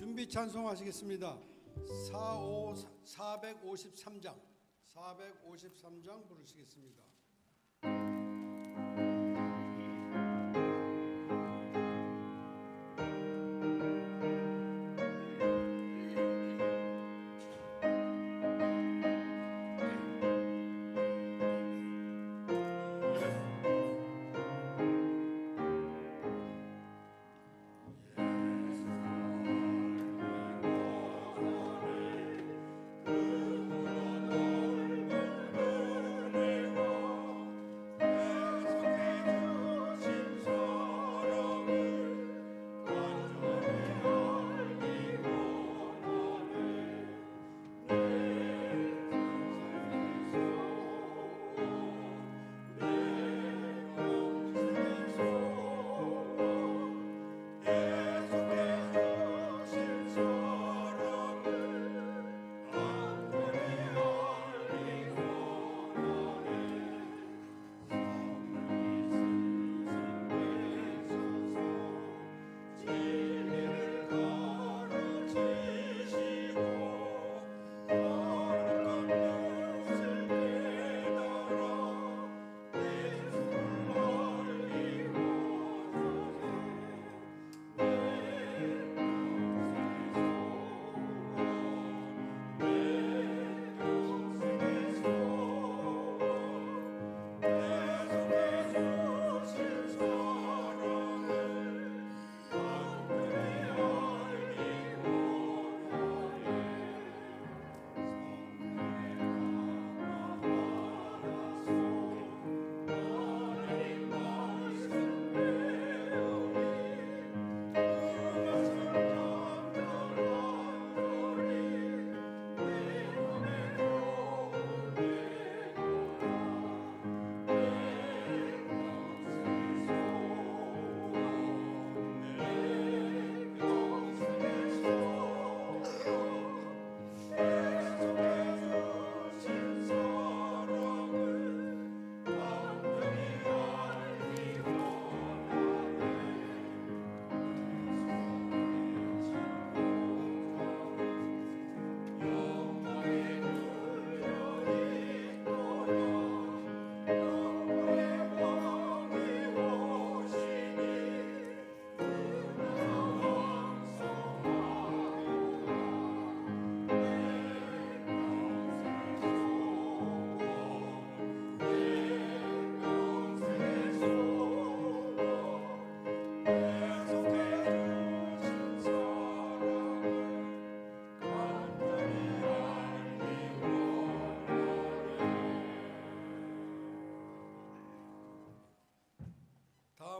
준비 찬송하시겠습니다. 453장 부르시겠습니다.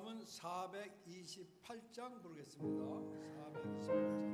다음은 428장 부르겠습니다. 428장.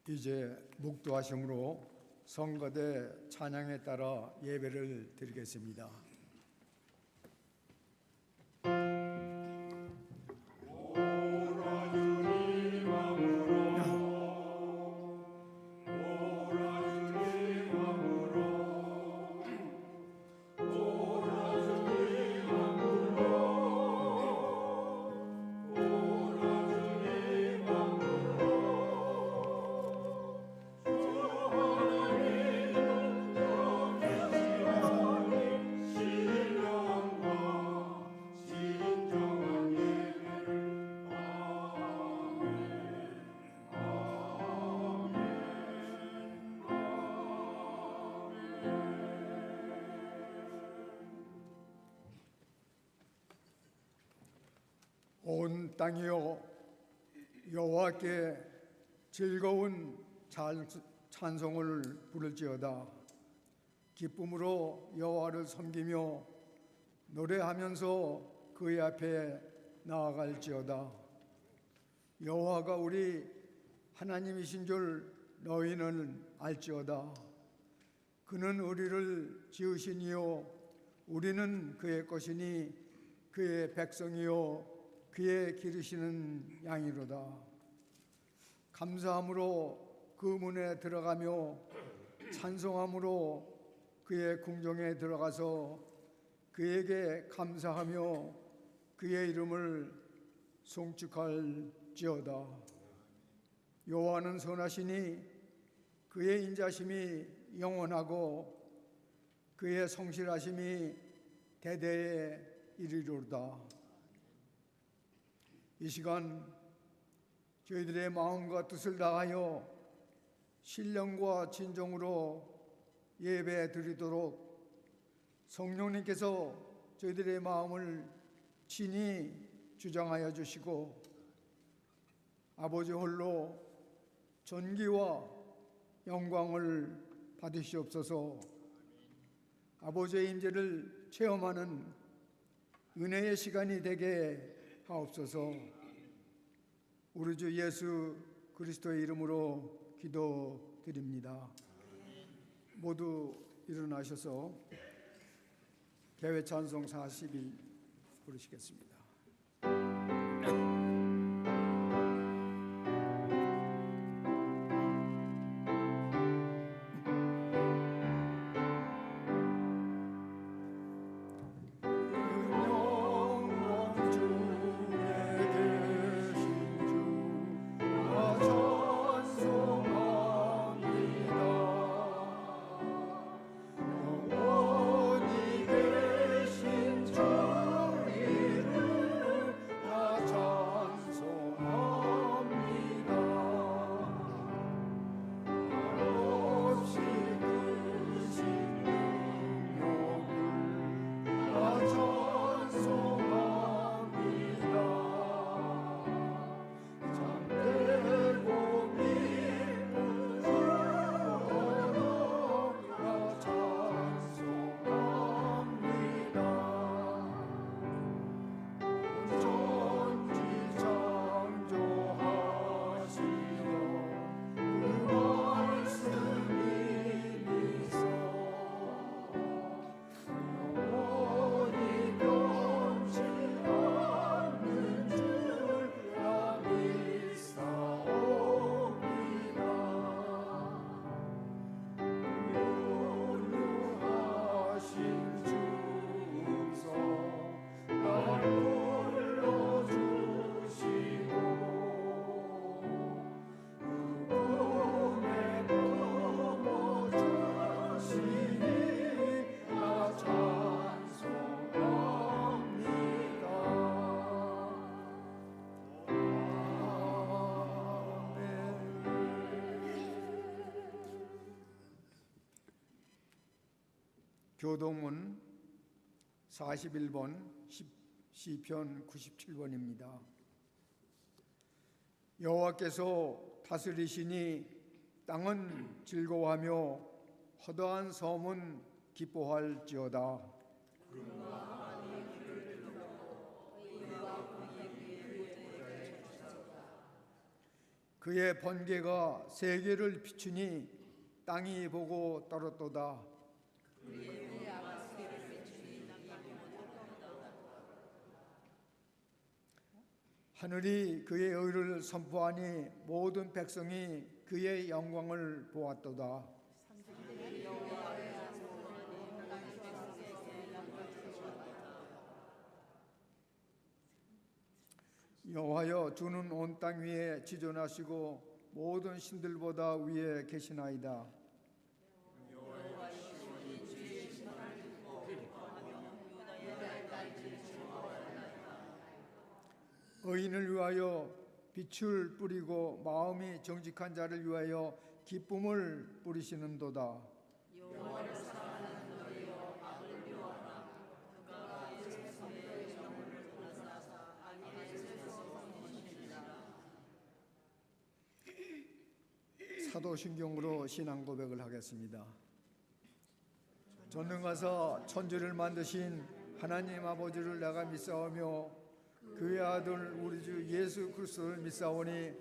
이제 묵도하심으로 성가대 찬양에 따라 예배를 드리겠습니다. 온 땅이여 여호와께 즐거운 찬송을 부를지어다. 기쁨으로 여호와를 섬기며 노래하면서 그의 앞에 나아갈지어다. 여호와가 우리 하나님이신 줄 너희는 알지어다. 그는 우리를 지으시니요 우리는 그의 것이니 그의 백성이요 그의 기르시는 양이로다. 감사함으로 그 문에 들어가며 찬송함으로 그의 궁정에 들어가서 그에게 감사하며 그의 이름을 송축할지어다. 여호와는 선하시니 그의 인자심이 영원하고 그의 성실하심이 대대에 이르리로다. 이 시간 저희들의 마음과 뜻을 다하여 신령과 진정으로 예배 드리도록 성령님께서 저희들의 마음을 친히 주장하여 주시고 아버지 홀로 존귀와 영광을 받으시옵소서. 아버지의 임재를 체험하는 은혜의 시간이 되게 하옵소서. 우리 주 예수 그리스도의 이름으로 기도드립니다. 모두 일어나셔서 개회 찬송 40일 부르시겠습니다. 교동문 41번 시편 97번입니다. 여호와께서 다스리시니 땅은 즐거워하며 허다한 섬은 기뻐할지어다. 그의 번개가 세계를 비추니 땅이 보고 떨었도다. 하늘이 그의 의를 선포하니 모든 백성이 그의 영광을 보았도다. 여호와여, 주는 온 땅 위에 지존하시고 모든 신들보다 위에 계시나이다. 의인을 위하여 빛을 뿌리고 마음이 정직한 자를 위하여 기쁨을 뿌리시는도다. 사도신경으로 신앙 고백을 하겠습니다. 전능하사 천지를 만드신 하나님 아버지를 내가 믿사오며 그의 아들 우리 주 예수 그리스도를 믿사오니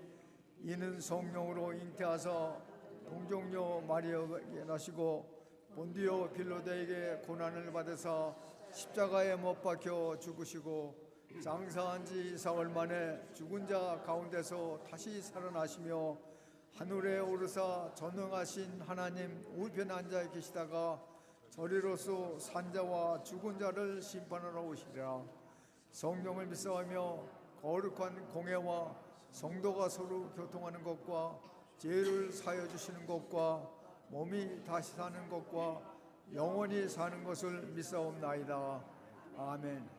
이는 성령으로 잉태하사 동정녀 마리아에게 나시고 본디오 빌라도에게 고난을 받으사 십자가에 못 박혀 죽으시고 장사한 지 사흘 만에 죽은 자 가운데서 다시 살아나시며 하늘에 오르사 전능하신 하나님 우편에 앉아 계시다가 저리로서 산자와 죽은 자를 심판하러 오시리라. 성령을 믿사오며 거룩한 공회와 성도가 서로 교통하는 것과 죄를 사하여 주시는 것과 몸이 다시 사는 것과 영원히 사는 것을 믿사옵나이다. 아멘.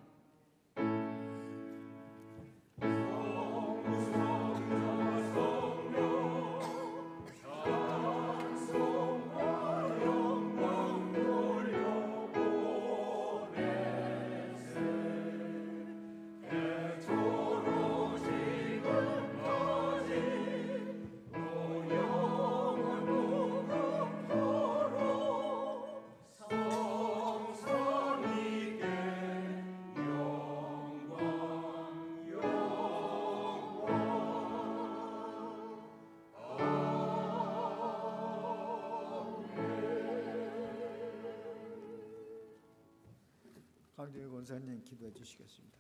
강정희 권사님 기도해 주시겠습니다.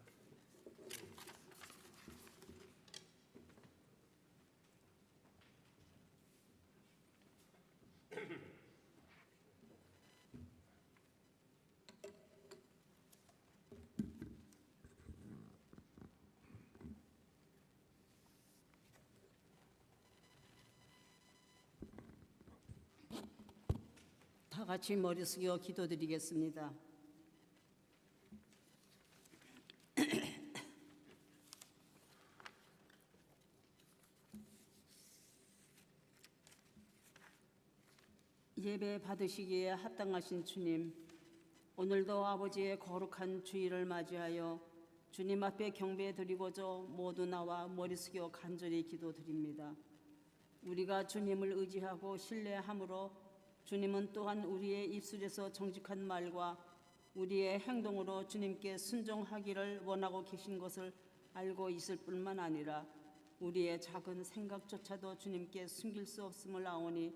다 같이 머리 숙여 기도드리겠습니다. 예배 받으시기에 합당하신 주님, 오늘도 아버지의 거룩한 주일을 맞이하여 주님 앞에 경배드리고자 모두 나와 머리 숙여 간절히 기도드립니다. 우리가 주님을 의지하고 신뢰함으로 주님은 또한 우리의 입술에서 정직한 말과 우리의 행동으로 주님께 순종하기를 원하고 계신 것을 알고 있을 뿐만 아니라 우리의 작은 생각조차도 주님께 숨길 수 없음을 아오니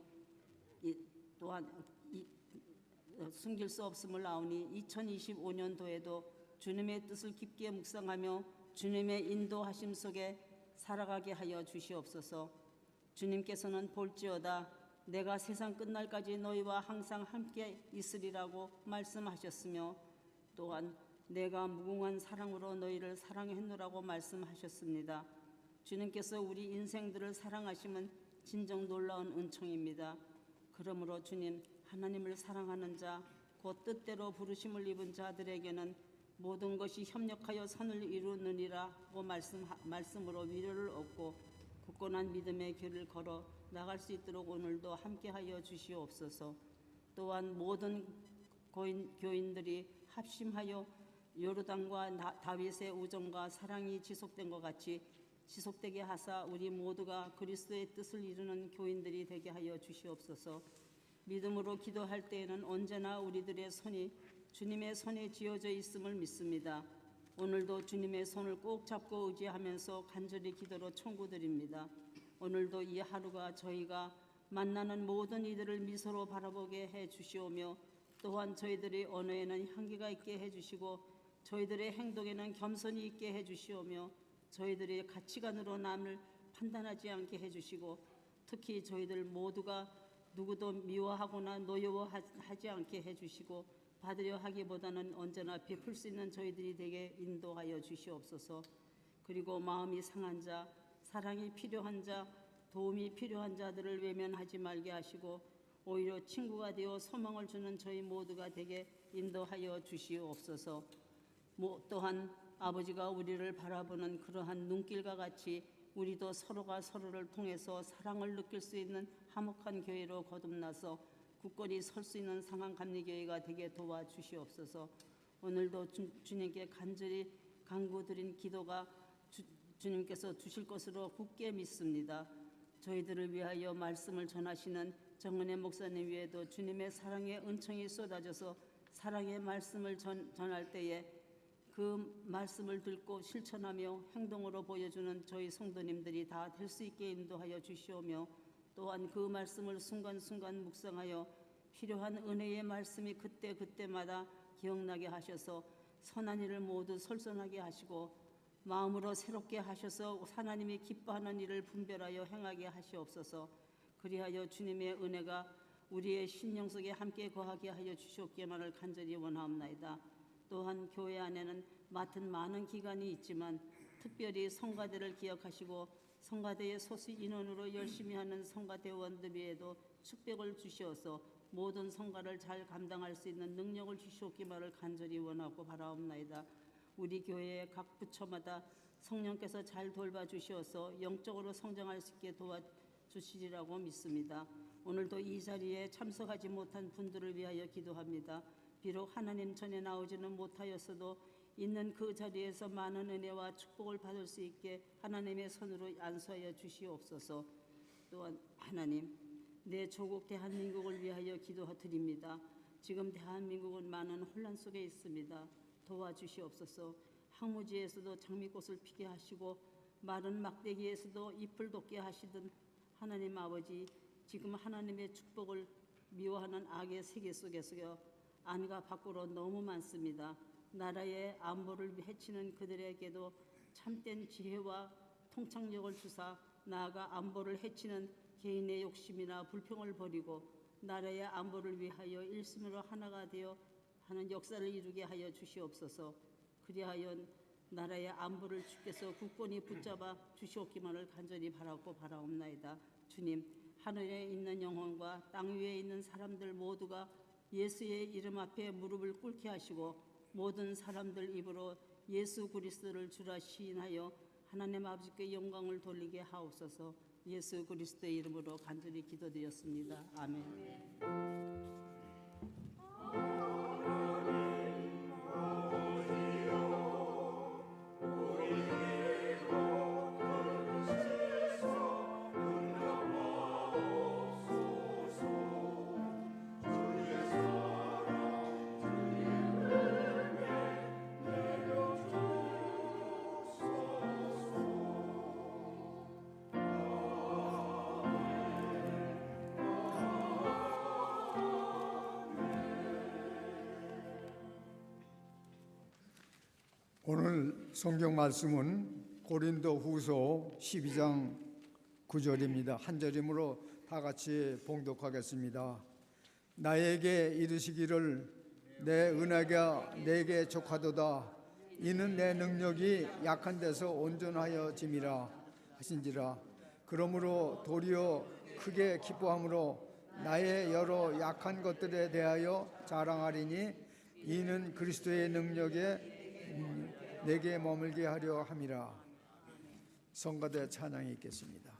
숨길 수 없음을 아오니 2025년도에도 주님의 뜻을 깊게 묵상하며 주님의 인도하심 속에 살아가게 하여 주시옵소서. 주님께서는 볼지어다 내가 세상 끝날까지 너희와 항상 함께 있으리라고 말씀하셨으며 또한 내가 무궁한 사랑으로 너희를 사랑했노라고 말씀하셨습니다. 주님께서 우리 인생들을 사랑하심은 진정 놀라운 은총입니다. 그러므로 주님, 하나님을 사랑하는 자, 곧 뜻대로 부르심을 입은 자들에게는 모든 것이 협력하여 선을 이루느니라고 말씀으로 위로를 얻고 굳건한 믿음의 길을 걸어 나갈 수 있도록 오늘도 함께하여 주시옵소서. 또한 모든 교인들이 합심하여 요르단과 다윗의 우정과 사랑이 지속된 것 같이 지속되게 하사 우리 모두가 그리스도의 뜻을 이루는 교인들이 되게 하여 주시옵소서. 믿음으로 기도할 때에는 언제나 우리들의 손이 주님의 손에 쥐어져 있음을 믿습니다. 오늘도 주님의 손을 꼭 잡고 의지하면서 간절히 기도로 청구드립니다. 오늘도 이 하루가 저희가 만나는 모든 이들을 미소로 바라보게 해 주시오며 또한 저희들의 언어에는 향기가 있게 해 주시고 저희들의 행동에는 겸손이 있게 해 주시오며 저희들의 가치관으로 남을 판단하지 않게 해 주시고 특히 저희들 모두가 누구도 미워하거나 노여워하지 않게 해 주시고 받으려 하기보다는 언제나 베풀 수 있는 저희들이 되게 인도하여 주시옵소서. 그리고 마음이 상한 자, 사랑이 필요한 자, 도움이 필요한 자들을 외면하지 말게 하시고 오히려 친구가 되어 소망을 주는 저희 모두가 되게 인도하여 주시옵소서. 또한 아버지가 우리를 바라보는 그러한 눈길과 같이 우리도 서로가 서로를 통해서 사랑을 느낄 수 있는 화목한 교회로 거듭나서 굳건히 설 수 있는 상한 감리교회가 되게 도와주시옵소서. 오늘도 주님께 간절히 간구드린 기도가 주님께서 주실 것으로 굳게 믿습니다. 저희들을 위하여 말씀을 전하시는 정은혜 목사님 위에도 주님의 사랑의 은총이 쏟아져서 사랑의 말씀을 전할 때에 그 말씀을 듣고 실천하며 행동으로 보여주는 저희 성도님들이 다 될 수 있게 인도하여 주시오며 또한 그 말씀을 순간순간 묵상하여 필요한 은혜의 말씀이 그때그때마다 기억나게 하셔서 선한 일을 모두 솔선하게 하시고 마음으로 새롭게 하셔서 하나님이 기뻐하는 일을 분별하여 행하게 하시옵소서. 그리하여 주님의 은혜가 우리의 심령 속에 함께 거하게 하여 주시옵기만을 간절히 원하옵나이다. 또한 교회 안에는 맡은 많은 기관이 있지만 특별히 성가대를 기억하시고 성가대의 소수 인원으로 열심히 하는 성가대원들 위에도 축복을 주시어서 모든 성가를 잘 감당할 수 있는 능력을 주시옵기만을 간절히 원하고 바라옵나이다. 우리 교회의 각 부처마다 성령께서 잘 돌봐주시어서 영적으로 성장할 수 있게 도와주시리라고 믿습니다. 오늘도 이 자리에 참석하지 못한 분들을 위하여 기도합니다. 비록 하나님 전에 나오지는 못하였어도 있는 그 자리에서 많은 은혜와 축복을 받을 수 있게 하나님의 손으로 안수하여 주시옵소서. 또한 하나님, 내 조국 대한민국을 위하여 기도드립니다. 지금 대한민국은 많은 혼란 속에 있습니다. 도와주시옵소서. 항무지에서도 장미꽃을 피게 하시고 마른 막대기에서도 잎을 돋게 하시던 하나님 아버지, 지금 하나님의 축복을 미워하는 악의 세계 속에서 안과 밖으로 너무 많습니다. 나라의 안보를 해치는 그들에게도 참된 지혜와 통찰력을 주사 나아가 안보를 해치는 개인의 욕심이나 불평을 버리고 나라의 안보를 위하여 일심으로 하나가 되어 하는 역사를 이루게 하여 주시옵소서. 그리하여 나라의 안보를 주께서 굳건히 붙잡아 주시옵기만을 간절히 바라고 바라옵나이다. 주님, 하늘에 있는 영혼과 땅 위에 있는 사람들 모두가 예수의 이름 앞에 무릎을 꿇게 하시고 모든 사람들 입으로 예수 그리스도를 주라 시인하여 하나님 아버지께 영광을 돌리게 하옵소서. 예수 그리스도의 이름으로 간절히 기도드렸습니다. 아멘. 오늘 성경 말씀은 고린도 후서 12장 9절입니다. 한 절이므로 다 같이 봉독하겠습니다. 나에게 이르시기를 내 은혜가 내게 족하도다. 이는 내 능력이 약한 데서 온전하여 짐이라 하신지라. 그러므로 도리어 크게 기뻐함으로 나의 여러 약한 것들에 대하여 자랑하리니 이는 그리스도의 능력에 내게 머물게 하려 함이라. 성가대 찬양이 있겠습니다.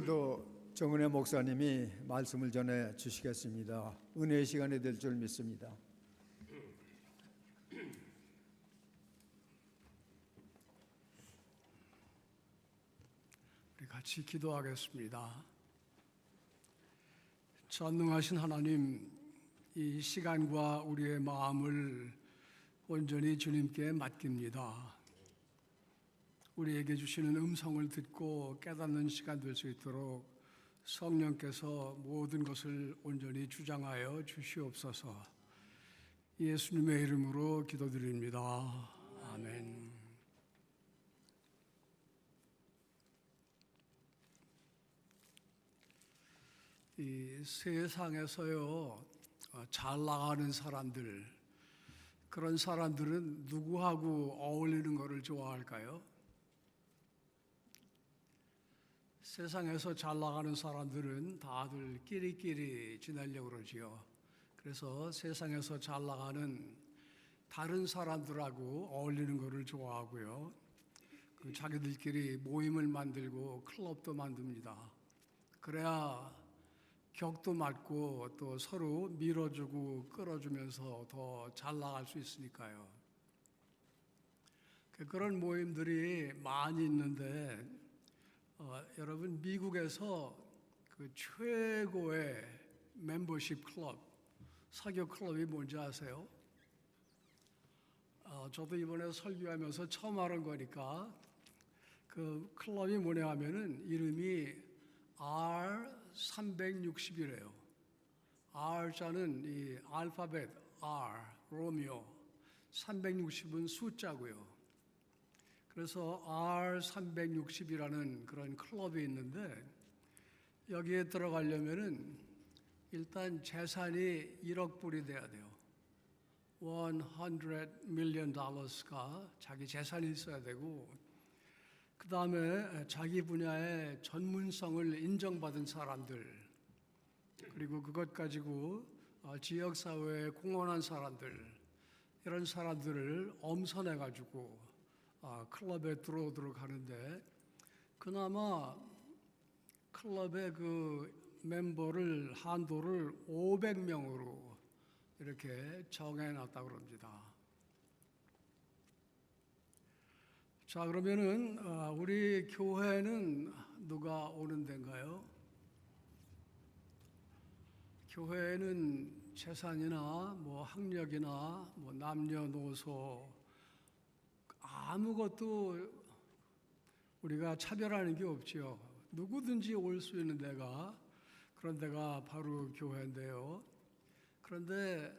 오늘도 정은혜 목사님이 말씀을 전해 주시겠습니다. 은혜의 시간이 될 줄 믿습니다. 우리 같이 기도하겠습니다. 전능하신 하나님, 이 시간과 우리의 마음을 온전히 주님께 맡깁니다. 우리에게 주시는 음성을 듣고 깨닫는 시간 될 수 있도록 성령께서 모든 것을 온전히 주장하여 주시옵소서. 예수님의 이름으로 기도드립니다. 아멘. 이 세상에서요, 잘 나가는 사람들, 그런 사람들은 누구하고 어울리는 것을 좋아할까요? 세상에서 잘 나가는 사람들은 다들 끼리끼리 지내려고 그러지요. 그래서 세상에서 잘 나가는 다른 사람들하고 어울리는 것을 좋아하고요. 자기들끼리 모임을 만들고 클럽도 만듭니다. 그래야 격도 맞고 또 서로 밀어주고 끌어주면서 더 잘 나갈 수 있으니까요. 그런 모임들이 많이 있는데 여러분, 미국에서 그 최고의 멤버십 클럽, 사교 클럽이 뭔지 아세요? 저도 이번에 설교하면서 처음 알은 거니까 그 클럽이 뭐냐 하면은 이름이 R360이래요. R자는 이 알파벳 R, 로미오, 360은 숫자고요. 그래서 R360이라는 그런 클럽이 있는데 여기에 들어가려면은 일단 재산이 1억 불이 돼야 돼요. $100 million가 자기 재산이 있어야 되고, 그 다음에 자기 분야의 전문성을 인정받은 사람들, 그리고 그것 가지고 지역사회에 공헌한 사람들, 이런 사람들을 엄선해 가지고 클럽에 들어오도록 하는데, 그나마 클럽의 그 멤버를 한도를 500명으로 이렇게 정해놨다고 그럽니다. 자, 그러면은 우리 교회는 누가 오는 데인가요? 교회는 재산이나 뭐 학력이나 뭐 남녀노소 아무것도 우리가 차별하는 게 없지요. 누구든지 올 수 있는 데가, 그런 데가 바로 교회인데요. 그런데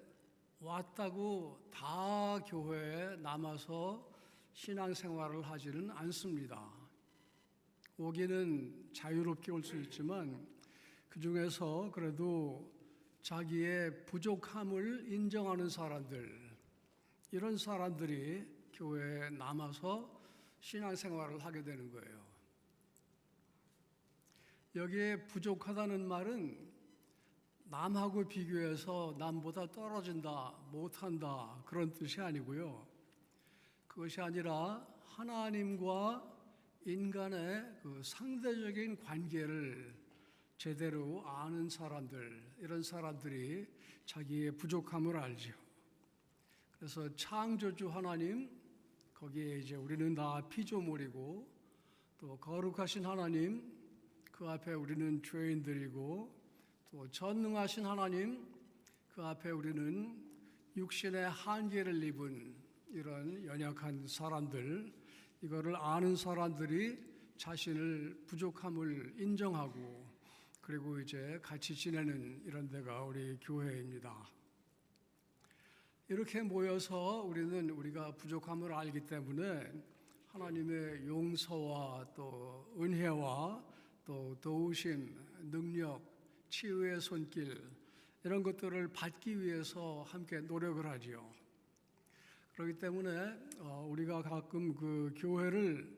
왔다고 다 교회에 남아서 신앙생활을 하지는 않습니다. 오기는 자유롭게 올 수 있지만 그 중에서 그래도 자기의 부족함을 인정하는 사람들, 이런 사람들이 교회에 남아서 신앙생활을 하게 되는 거예요. 여기에 부족하다는 말은 남하고 비교해서 남보다 떨어진다, 못한다, 그런 뜻이 아니고요. 그것이 아니라 하나님과 인간의 그 상대적인 관계를 제대로 아는 사람들, 이런 사람들이 자기의 부족함을 알죠. 그래서 창조주 하나님, 거기에 이제 우리는 다 피조물이고, 또 거룩하신 하나님, 그 앞에 우리는 죄인들이고, 또 전능하신 하나님, 그 앞에 우리는 육신의 한계를 입은 이런 연약한 사람들, 이거를 아는 사람들이 자신을 부족함을 인정하고, 그리고 이제 같이 지내는 이런 데가 우리 교회입니다. 이렇게 모여서 우리가 부족함을 알기 때문에 하나님의 용서와 또 은혜와 또 도우심, 능력, 치유의 손길, 이런 것들을 받기 위해서 함께 노력을 하지요. 그렇기 때문에 우리가 가끔 그 교회를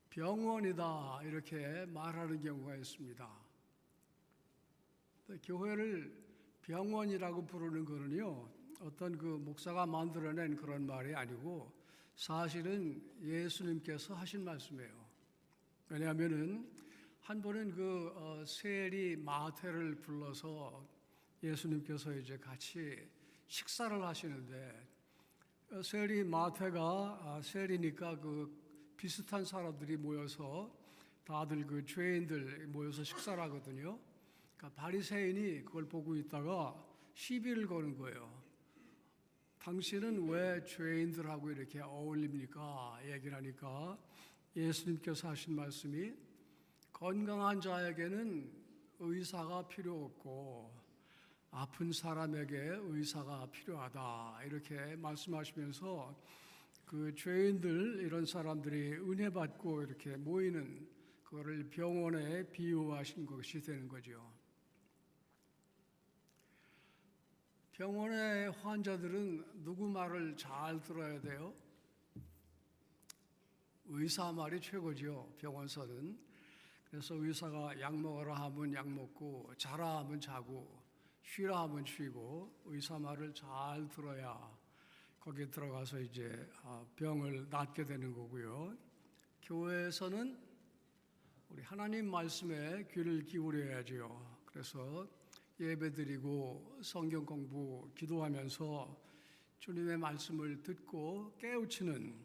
병원이다 이렇게 말하는 경우가 있습니다. 교회를 병원이라고 부르는 거는요, 어떤 그 목사가 만들어낸 그런 말이 아니고 사실은 예수님께서 하신 말씀이에요. 왜냐하면은 한 번은 세리 마태를 불러서 예수님께서 이제 같이 식사를 하시는데 세리 마태가 세리니까 비슷한 사람들이 모여서 다들 죄인들 모여서 식사를 하거든요. 그러니까 바리새인이 그걸 보고 있다가 시비를 거는 거예요. 당신은 왜 죄인들하고 이렇게 어울립니까? 얘기를 하니까 예수님께서 하신 말씀이 건강한 자에게는 의사가 필요 없고 아픈 사람에게 의사가 필요하다. 이렇게 말씀하시면서 죄인들 이런 사람들이 은혜 받고 이렇게 모이는 그거를 병원에 비유하신 것이 되는 거죠. 병원의 환자들은 누구 말을 잘 들어야 돼요? 의사 말이 최고죠. 병원서는. 그래서 의사가 약 먹으라 하면 약 먹고 자라 하면 자고 쉬라 하면 쉬고 의사 말을 잘 들어야 거기에 들어가서 이제 병을 낫게 되는 거고요. 교회에서는 우리 하나님 말씀에 귀를 기울여야죠. 그래서 예배드리고 성경 공부 기도하면서 주님의 말씀을 듣고 깨우치는,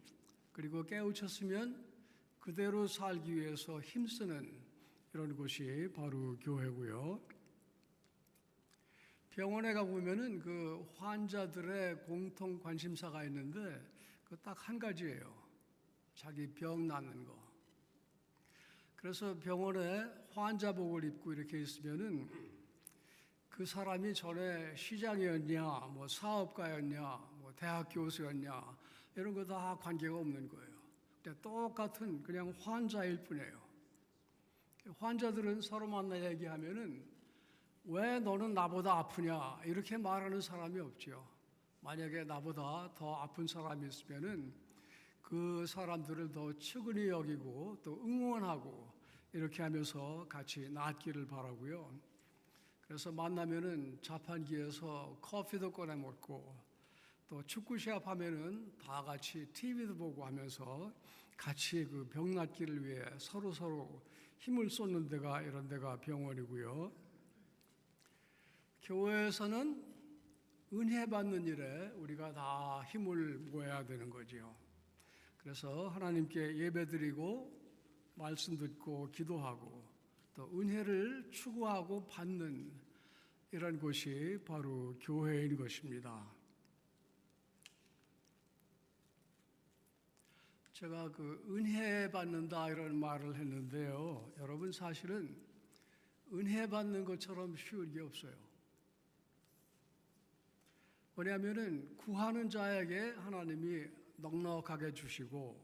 그리고 깨우쳤으면 그대로 살기 위해서 힘쓰는 이런 곳이 바로 교회고요. 병원에 가보면은 환자들의 공통 관심사가 있는데 딱 한 가지예요. 자기 병 낫는 거. 그래서 병원에 환자복을 입고 이렇게 있으면은 그 사람이 전에 시장이었냐, 뭐 사업가였냐, 뭐 대학 교수였냐 이런 거 다 관계가 없는 거예요. 그냥 똑같은 그냥 환자일 뿐이에요. 환자들은 서로 만나 얘기하면은 왜 너는 나보다 아프냐 이렇게 말하는 사람이 없죠. 만약에 나보다 더 아픈 사람이 있으면은 그 사람들을 더 측은히 여기고 또 응원하고 이렇게 하면서 같이 낫기를 바라고요. 그래서 만나면은 자판기에서 커피도 꺼내 먹고 또 축구 시합하면은 다 같이 TV도 보고 하면서 같이 병 낫기를 위해 서로 힘을 쏟는 데가 이런 데가 병원이고요. 교회에서는 은혜 받는 일에 우리가 다 힘을 모아야 되는 거지요. 그래서 하나님께 예배드리고 말씀 듣고 기도하고 또 은혜를 추구하고 받는 이런 곳이 바로 교회인 것입니다. 제가 은혜 받는다 이런 말을 했는데요. 여러분 사실은 은혜 받는 것처럼 쉬운 게 없어요. 왜냐하면은 구하는 자에게 하나님이 넉넉하게 주시고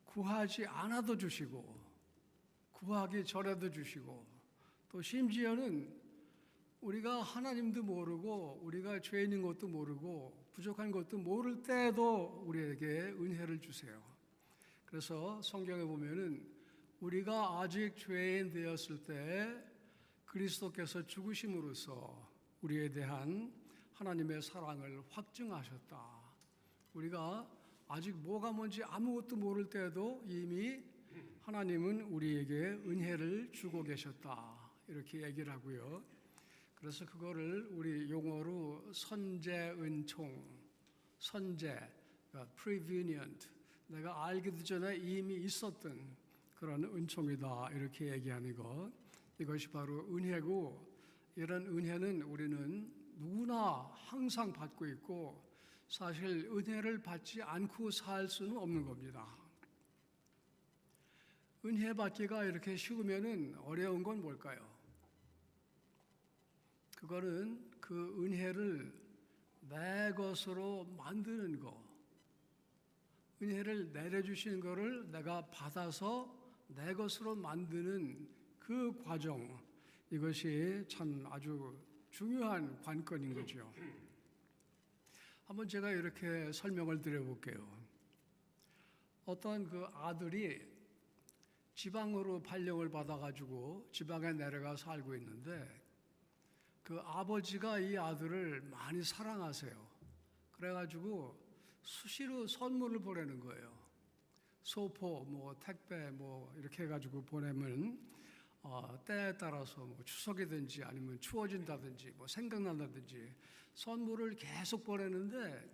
구하지 않아도 주시고 구하기 전에도 주시고 또 심지어는 우리가 하나님도 모르고 우리가 죄인인 것도 모르고 부족한 것도 모를 때에도 우리에게 은혜를 주세요. 그래서 성경에 보면은 우리가 아직 죄인 되었을 때 그리스도께서 죽으심으로써 우리에 대한 하나님의 사랑을 확증하셨다. 우리가 아직 뭐가 뭔지 아무것도 모를 때에도 이미 하나님은 우리에게 은혜를 주고 계셨다. 이렇게 얘기를 하고요. 그래서 그거를 우리 용어로 선제은총, 선제, prevenient, 내가 알기도 전에 이미 있었던 그런 은총이다. 이렇게 얘기하는 것. 이것이 바로 은혜고 이런 은혜는 우리는 누구나 항상 받고 있고 사실 은혜를 받지 않고 살 수는 없는 겁니다. 은혜 받기가 이렇게 쉬우면은 어려운 건 뭘까요? 그거는 그 은혜를 내 것으로 만드는 거. 은혜를 내려주시는 거를 내가 받아서 내 것으로 만드는 그 과정. 이것이 참 아주 중요한 관건인 거죠. 한번 제가 이렇게 설명을 드려볼게요. 어떤 아들이 지방으로 발령을 받아가지고 지방에 내려가 살고 있는데 그 아버지가 이 아들을 많이 사랑하세요. 그래가지고 수시로 선물을 보내는 거예요. 소포, 뭐 택배, 뭐 이렇게 해가지고 보내면 때에 따라서 뭐 추석이든지 아니면 추워진다든지 뭐 생각난다든지 선물을 계속 보내는데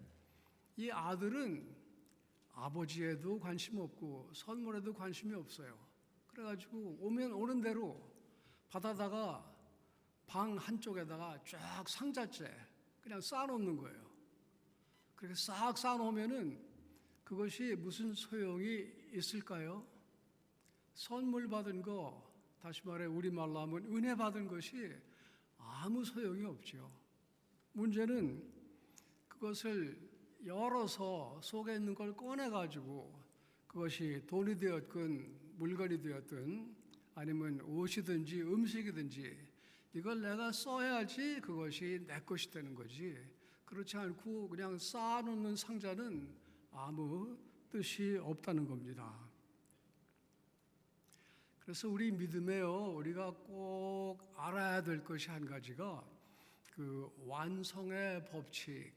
이 아들은 아버지에도 관심 없고 선물에도 관심이 없어요. 그래가지고 오면 오는 대로 받아다가 방 한쪽에다가 쫙 상자째 그냥 쌓아놓는 거예요. 그렇게 싹 쌓아놓으면은 그것이 무슨 소용이 있을까요? 선물 받은 거, 다시 말해 우리말로 하면 은혜 받은 것이 아무 소용이 없죠. 문제는 그것을 열어서 속에 있는 걸 꺼내가지고 그것이 돈이 되었건 물건이 되었든 아니면 옷이든지 음식이든지 이걸 내가 써야지 그것이 내 것이 되는 거지. 그렇지 않고 그냥 쌓아놓는 상자는 아무 뜻이 없다는 겁니다. 그래서 우리 믿음에요, 우리가 꼭 알아야 될 것이 한 가지가 그 완성의 법칙,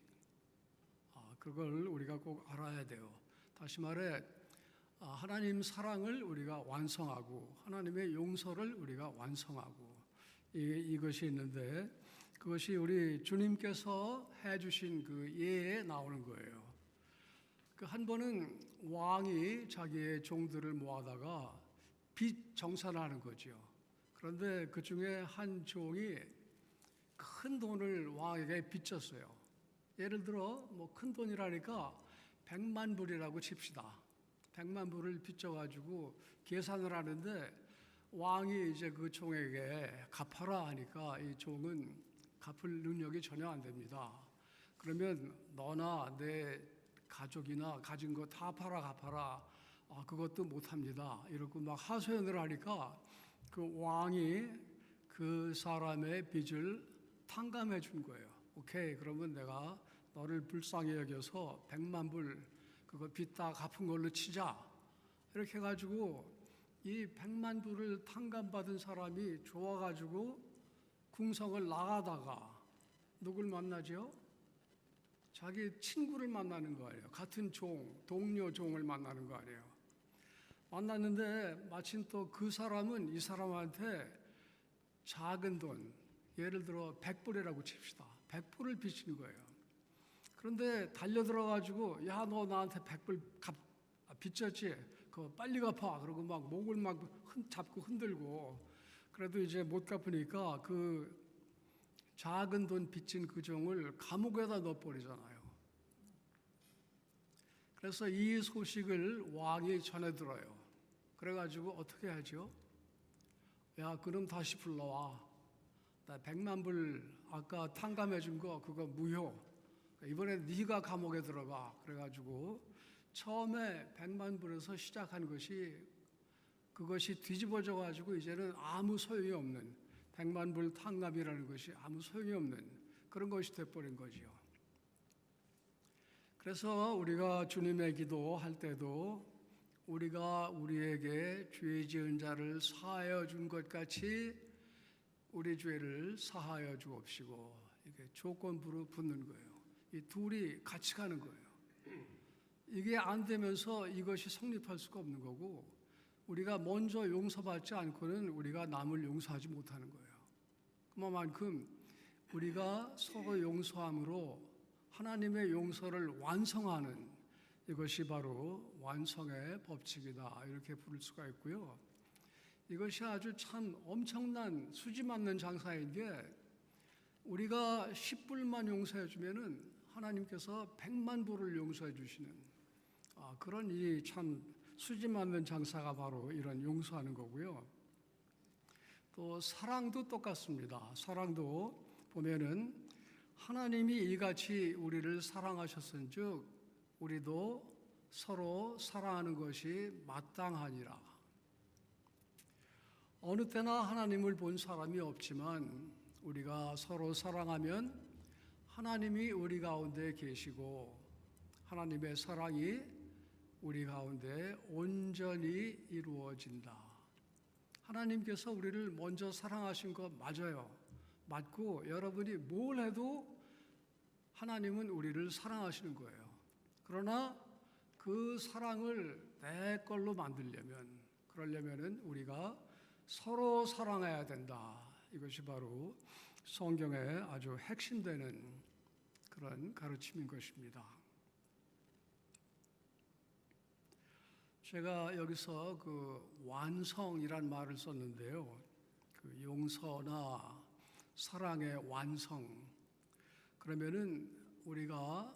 그걸 우리가 꼭 알아야 돼요. 다시 말해 하나님 사랑을 우리가 완성하고 하나님의 용서를 우리가 완성하고 이것이 있는데 그것이 우리 주님께서 해주신 그 예에 나오는 거예요. 그 한 번은 왕이 자기의 종들을 모아다가 빚 정산하는 거죠. 그런데 그 중에 한 종이 큰 돈을 왕에게 빚졌어요. 예를 들어 뭐 큰 돈이라니까 100만 불이라고 칩시다. 100만 불을 빚져가지고 계산을 하는데 왕이 이제 그 종에게 갚아라 하니까 이 종은 갚을 능력이 전혀 안 됩니다. 그러면 너나 내 가족이나 가진 거 다 팔아 갚아라. 그것도 못합니다. 이러고 막 하소연을 하니까 그 왕이 그 사람의 빚을 탕감해 준 거예요. 오케이, 그러면 내가 너를 불쌍히 여겨서 100만 불 그거 빚 다 갚은 걸로 치자. 이렇게 해가지고 이 100만 불을 탕감받은 사람이 좋아가지고 궁성을 나가다가 누굴 만나죠? 자기 친구를 만나는 거 아니에요. 같은 종, 동료 종을 만나는 거 아니에요. 만났는데 마침 또 그 사람은 이 사람한테 작은 돈, 예를 들어 100불이라고 칩시다. 100불을 빚진 거예요. 그런데 달려들어가지고 야, 너 나한테 100불 빚졌지? 그거 빨리 갚아. 그러고 막 목을 막 잡고 흔들고 그래도 이제 못 갚으니까 그 작은 돈 빚진 그 종을 감옥에다 넣어버리잖아요. 그래서 이 소식을 왕이 전해 들어요. 그래가지고 어떻게 하죠? 야, 그럼 다시 불러와. 나 100만 불 아까 탕감해 준 거 그거 무효. 이번에 네가 감옥에 들어가. 그래가지고 처음에 100만 불에서 시작한 것이 그것이 뒤집어져 가지고 이제는 아무 소용이 없는 100만 불 탕감이라는 것이 아무 소용이 없는 그런 것이 돼버린 거지요. 그래서 우리가 주님의 기도할 때도 우리가 우리에게 죄 지은 자를 사하여 준 것 같이 우리 죄를 사하여 주옵시고 이게 조건부로 붙는 거예요. 이 둘이 같이 가는 거예요. 이게 안 되면서 이것이 성립할 수가 없는 거고 우리가 먼저 용서받지 않고는 우리가 남을 용서하지 못하는 거예요. 그만큼 우리가 서로 용서함으로 하나님의 용서를 완성하는 이것이 바로 완성의 법칙이다 이렇게 부를 수가 있고요. 이것이 아주 참 엄청난 수지 맞는 장사인 게 우리가 10불만 용서해 주면은 하나님께서 100만 불을 용서해 주시는 그런 이 참 수지 맞는 장사가 바로 이런 용서하는 거고요. 또 사랑도 똑같습니다. 사랑도 보면은 하나님이 이같이 우리를 사랑하셨은즉 우리도 서로 사랑하는 것이 마땅하니라. 어느 때나 하나님을 본 사람이 없지만 우리가 서로 사랑하면 하나님이 우리 가운데 계시고 하나님의 사랑이 우리 가운데 온전히 이루어진다. 하나님께서 우리를 먼저 사랑하신 것 맞아요. 맞고 여러분이 뭘 해도 하나님은 우리를 사랑하시는 거예요. 그러나 그 사랑을 내 걸로 그러려면은 우리가 서로 사랑해야 된다. 이것이 바로 성경의 아주 핵심되는 그런 가르침인 것입니다. 제가 여기서 그 완성이란 말을 썼는데요. 그 용서나 사랑의 완성. 그러면은 우리가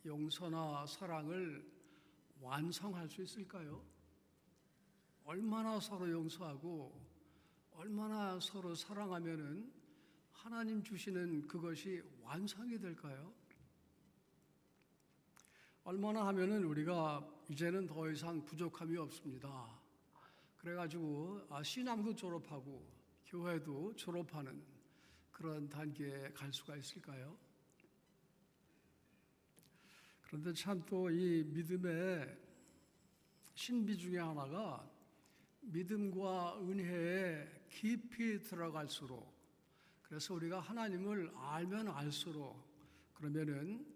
용서나 사랑을 완성할 수 있을까요? 얼마나 서로 용서하고 얼마나 서로 사랑하면은 하나님 주시는 그것이 완성이 될까요? 얼마나 하면은 우리가 이제는 더 이상 부족함이 없습니다. 그래가지고 신앙도 졸업하고 교회도 졸업하는 그런 단계에 갈 수가 있을까요? 그런데 참 또 이 믿음의 신비 중에 하나가 믿음과 은혜에 깊이 들어갈수록, 그래서 우리가 하나님을 알면 알수록, 그러면은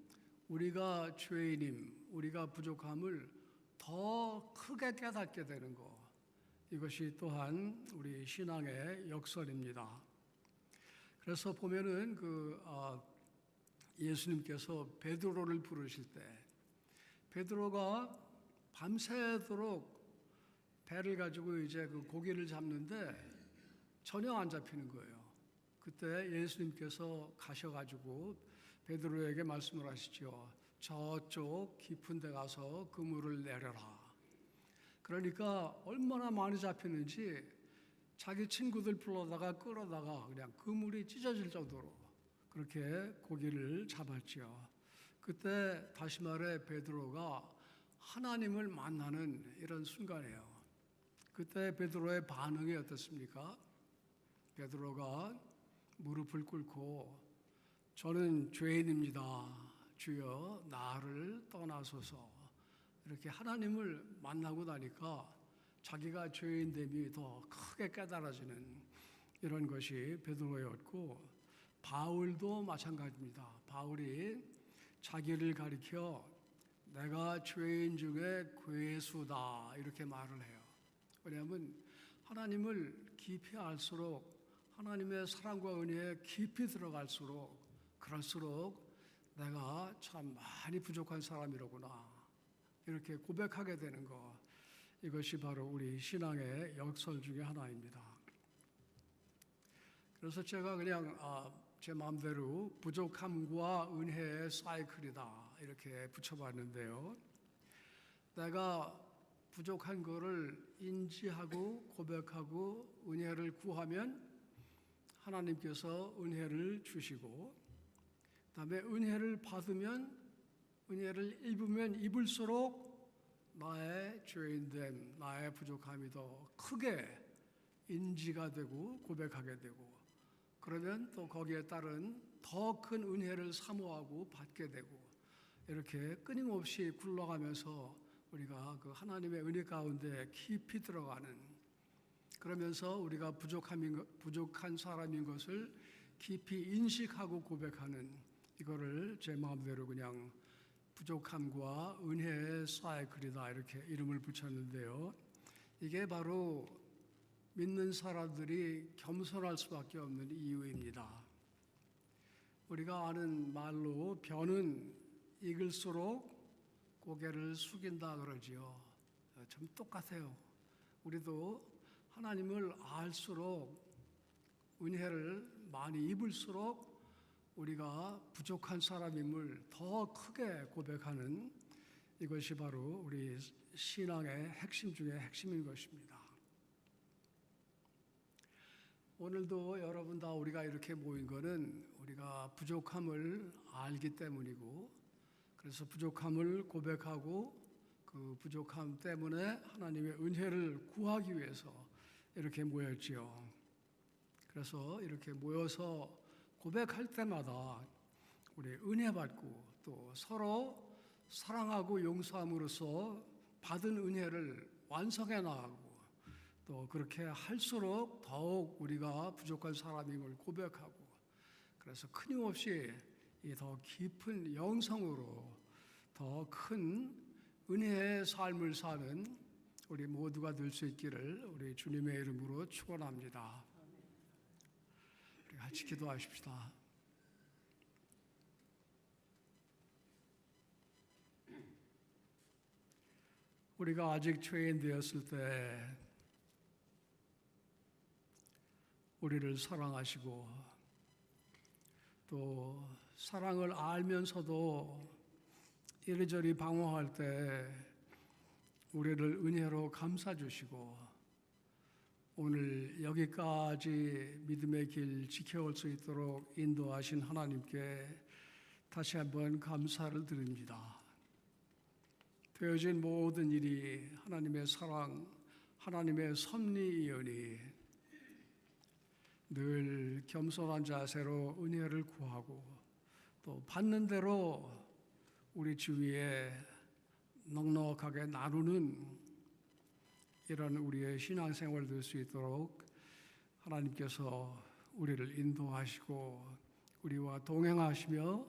우리가 죄인임, 우리가 부족함을 더 크게 깨닫게 되는 것, 이것이 또한 우리 신앙의 역설입니다. 그래서 보면은 예수님께서 베드로를 부르실 때 베드로가 밤새도록 배를 가지고 이제 그 고기를 잡는데 전혀 안 잡히는 거예요. 그때 예수님께서 가셔가지고 베드로에게 말씀을 하시죠. 저쪽 깊은 데 가서 그물을 내려라. 그러니까 얼마나 많이 잡히는지 자기 친구들 불러다가 끌어다가 그냥 그물이 찢어질 정도로 그렇게 고기를 잡았죠. 그때 다시 말해 베드로가 하나님을 만나는 이런 순간이에요. 그때 베드로의 반응이 어떻습니까? 베드로가 무릎을 꿇고 저는 죄인입니다. 주여 나를 떠나소서. 이렇게 하나님을 만나고 나니까 자기가 죄인됨이 더 크게 깨달아지는 이런 것이 베드로였고, 바울도 마찬가지입니다. 바울이 자기를 가리켜 내가 죄인 중에 괴수다 이렇게 말을 해요. 왜냐하면 하나님을 깊이 알수록, 하나님의 사랑과 은혜에 깊이 들어갈수록, 그럴수록 내가 참 많이 부족한 사람이로구나 이렇게 고백하게 되는 것, 이것이 바로 우리 신앙의 역설 중에 하나입니다. 그래서 제가 그냥 제 마음대로 부족함과 은혜의 사이클이다 이렇게 붙여봤는데요. 내가 부족한 거를 인지하고 고백하고 은혜를 구하면 하나님께서 은혜를 주시고, 그다음에 은혜를 받으면, 은혜를 입으면 입을수록 나의 죄인됨, 나의 부족함이 더 크게 인지가 되고 고백하게 되고, 그러면 또 거기에 따른 더 큰 은혜를 사모하고 받게 되고, 이렇게 끊임없이 굴러가면서 우리가 그 하나님의 은혜 가운데 깊이 들어가는, 그러면서 우리가 부족한 사람인 것을 깊이 인식하고 고백하는, 이거를 제 마음대로 그냥 부족함과 은혜의 사이클이다 이렇게 이름을 붙였는데요. 이게 바로 믿는 사람들이 겸손할 수밖에 없는 이유입니다. 우리가 아는 말로 변은 익을수록 고개를 숙인다 그러지요. 좀 똑같아요. 우리도 하나님을 알수록, 은혜를 많이 입을수록 우리가 부족한 사람임을 더 크게 고백하는, 이것이 바로 우리 신앙의 핵심 중에 핵심인 것입니다. 오늘도 여러분 다 우리가 이렇게 모인 것은 우리가 부족함을 알기 때문이고, 그래서 부족함을 고백하고 그 부족함 때문에 하나님의 은혜를 구하기 위해서 이렇게 모였지요. 그래서 이렇게 모여서 고백할 때마다 우리 은혜 받고 또 서로 사랑하고 용서함으로써 받은 은혜를 완성해 나가고, 또 그렇게 할수록 더욱 우리가 부족한 사람임을 고백하고, 그래서 끊임없이 이 더 깊은 영성으로 더 큰 은혜의 삶을 사는 우리 모두가 될 수 있기를 우리 주님의 이름으로 축원합니다. 우리 같이 기도하십시다. 우리가 아직 죄인 되었을 때 우리를 사랑하시고 또 사랑을 알면서도 이리저리 방황할 때 우리를 은혜로 감싸주시고 오늘 여기까지 믿음의 길 지켜올 수 있도록 인도하신 하나님께 다시 한번 감사를 드립니다. 되어진 모든 일이 하나님의 사랑, 하나님의 섭리이오니 늘 겸손한 자세로 은혜를 구하고 또 받는 대로 우리 주위에 넉넉하게 나누는 이런 우리의 신앙생활 될 수 있도록 하나님께서 우리를 인도하시고 우리와 동행하시며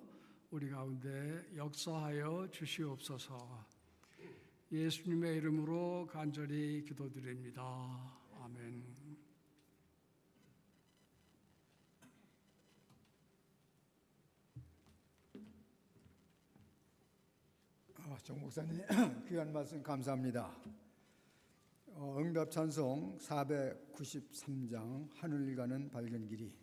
우리 가운데 역사하여 주시옵소서. 예수님의 이름으로 간절히 기도드립니다. 아멘. 정 목사님 귀한 말씀 감사합니다. 응답 찬송 493장 하늘 가는 밝은 길이.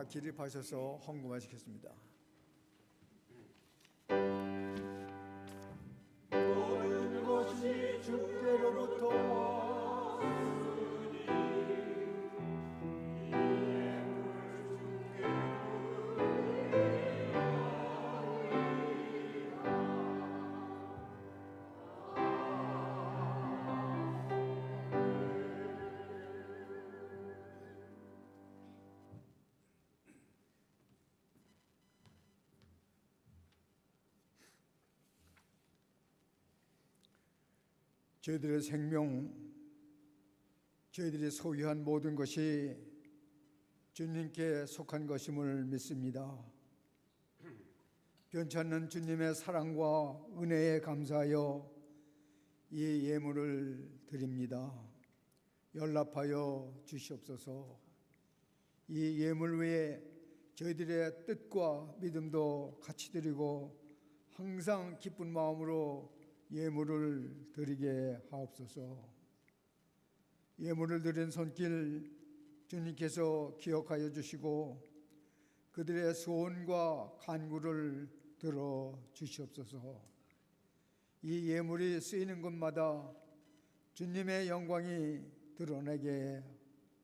다 기립하셔서 헌금하시겠습니다. 모든 것이 주께로부터 저희들의 생명, 저희들이 소유한 모든 것이 주님께 속한 것임을 믿습니다. 변치 않는 주님의 사랑과 은혜에 감사하여 이 예물을 드립니다. 연락하여 주시옵소서. 이 예물 외에 저희들의 뜻과 믿음도 같이 드리고 항상 기쁜 마음으로 예물을 드리게 하옵소서. 예물을 드린 손길 주님께서 기억하여 주시고 그들의 소원과 간구를 들어 주시옵소서. 이 예물이 쓰이는 곳마다 주님의 영광이 드러나게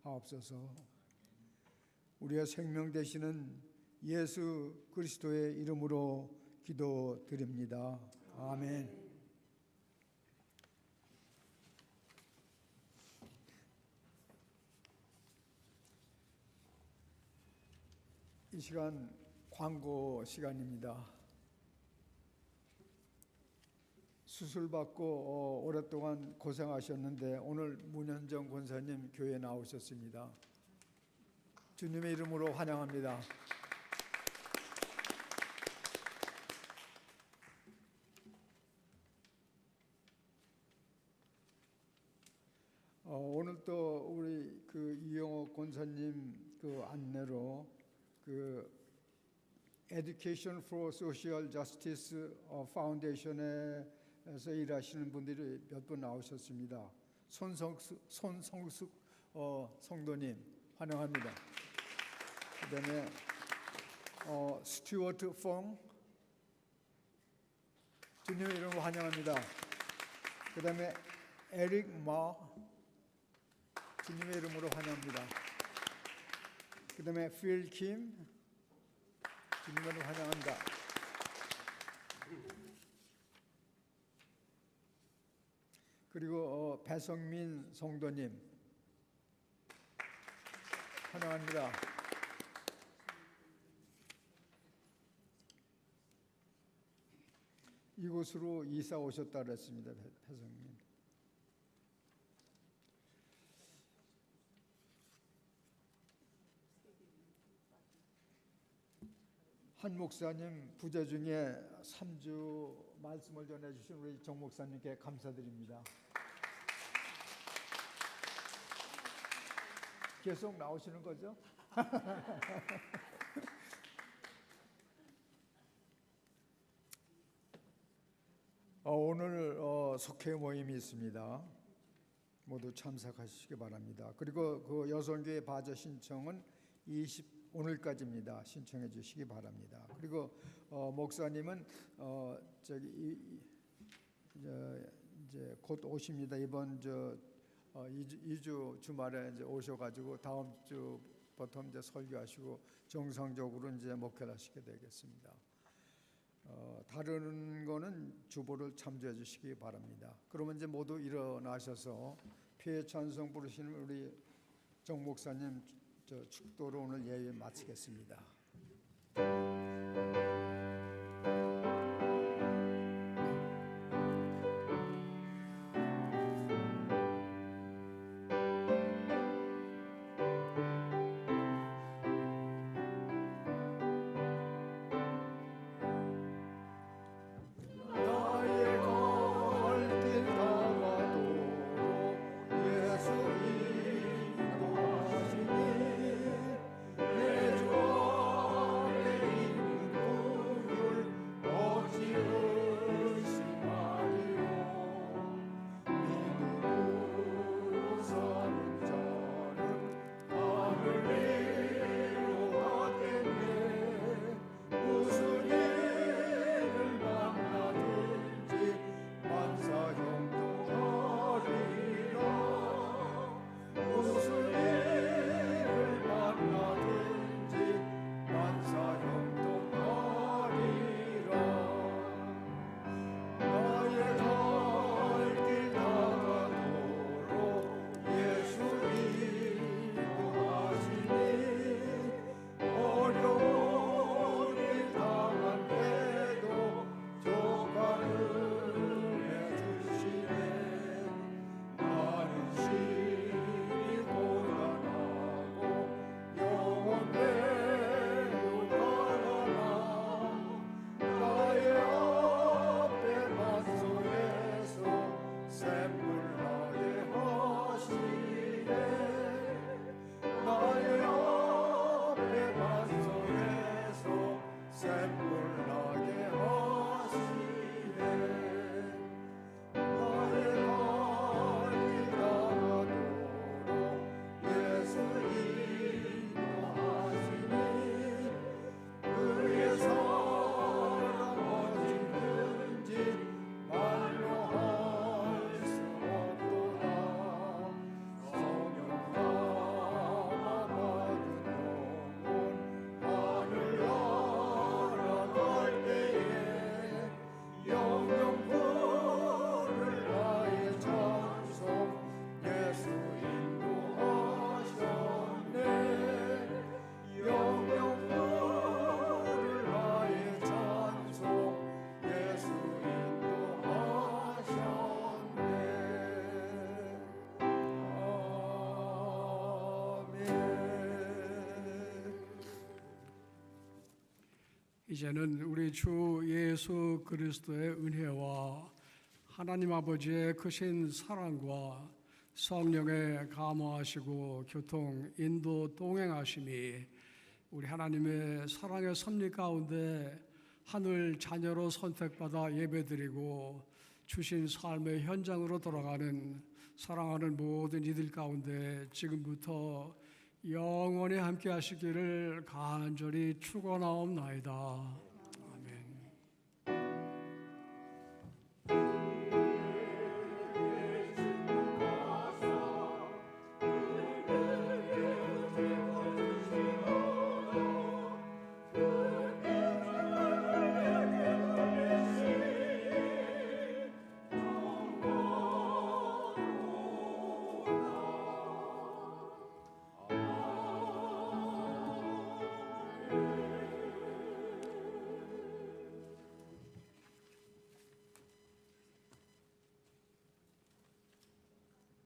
하옵소서. 우리의 생명 되시는 예수 그리스도의 이름으로 기도드립니다. 아멘. 이 시간 광고 시간입니다. 수술받고 오랫동안 고생하셨는데 오늘 문현정 권사님 교회에 나오셨습니다. 주님의 이름으로 환영합니다. 오늘 또 우리 그 이영호 권사님 그 안내로 그 Education for Social Justice Foundation에서 일하시는 분들이 몇 분 나오셨습니다. 손성숙 성도님 환영합니다. 그다음에 스튜어트 펑 주님의 이름으로 환영합니다. 그다음에 에릭 마 주님의 이름으로 환영합니다. 그다음에 필 킴 주님의 이름으로 환영합니다. 그리고 배성민 성도님 환영합니다. 이곳으로 이사 오셨다 그랬습니다. 배성민. 한 목사님 부재 중에 3주 말씀을 전해주신 우리 정 목사님께 감사드립니다. 계속 나오시는 거죠? 오늘 속회 모임이 있습니다. 모두 참석하시기 바랍니다. 그리고 그 여성교회 바저 신청은 오늘까지입니다. 신청해 주시기 바랍니다. 그리고 목사님은 이제 곧 오십니다. 이번 2주 주말에 이제 오셔가지고 다음 주부터 이제 설교하시고 정상적으로 이제 목회를 하시게 되겠습니다. 다른 거는 주보를 참조해 주시기 바랍니다. 그러면 이제 모두 일어나셔서 피해 찬송 부르시는 우리 정 목사님 축도로 오늘 예배 마치겠습니다. 이제는 우리 주 예수 그리스도의 은혜와 하나님 아버지의 크신 사랑과 성령의 감화하시고 교통, 인도, 동행하심이 우리 하나님의 사랑의 섭리 가운데 하늘 자녀로 선택받아 예배드리고 주신 삶의 현장으로 돌아가는 사랑하는 모든 이들 가운데 지금부터 영원히 함께 하시기를 간절히 축원하옵나이다.